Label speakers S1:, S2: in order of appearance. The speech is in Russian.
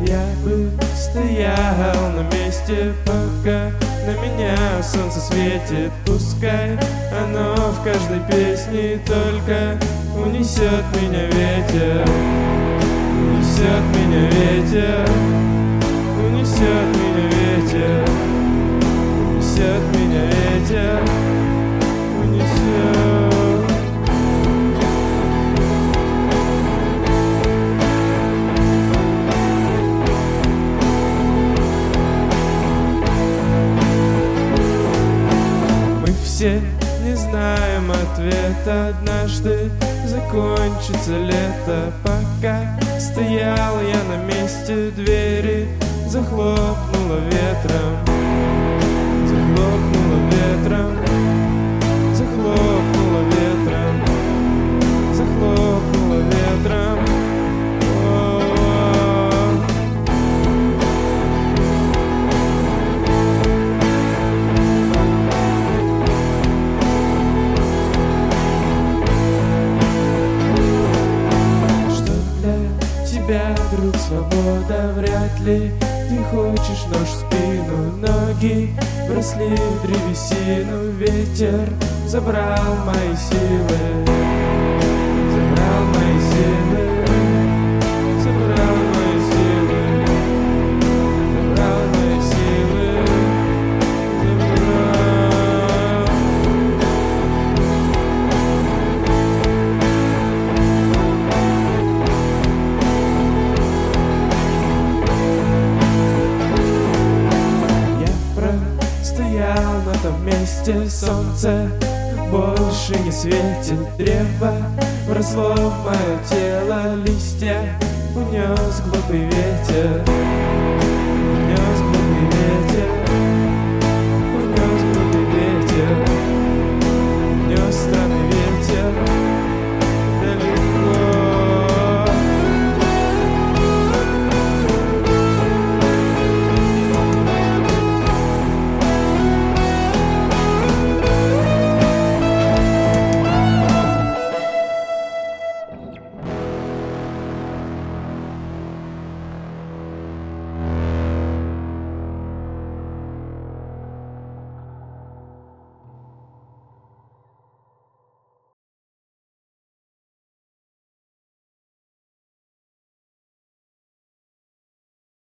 S1: Я бы стоял на месте, пока на меня солнце светит. Пускай оно в каждой песне только унесет меня ветер. Унесет меня ветер. Унесет меня ветер. Унесет меня ветер. Унесет. Все не знаем ответа, однажды закончится лето. Пока стоял я на месте, двери захлопнуло ветром. Захлопнуло ветром. Захлопнуло ветром. Захлопнуло ветром. Тебя, друг, свобода, вряд ли ты хочешь нож в спину. Ноги вросли в древесину, ветер забрал мои силы. Забрал мои силы. Забрал мои силы. Забрал мои силы. Стоял на том месте, солнце больше не светит. Древо вросло в мое тело, листья унес глупый ветер. Унес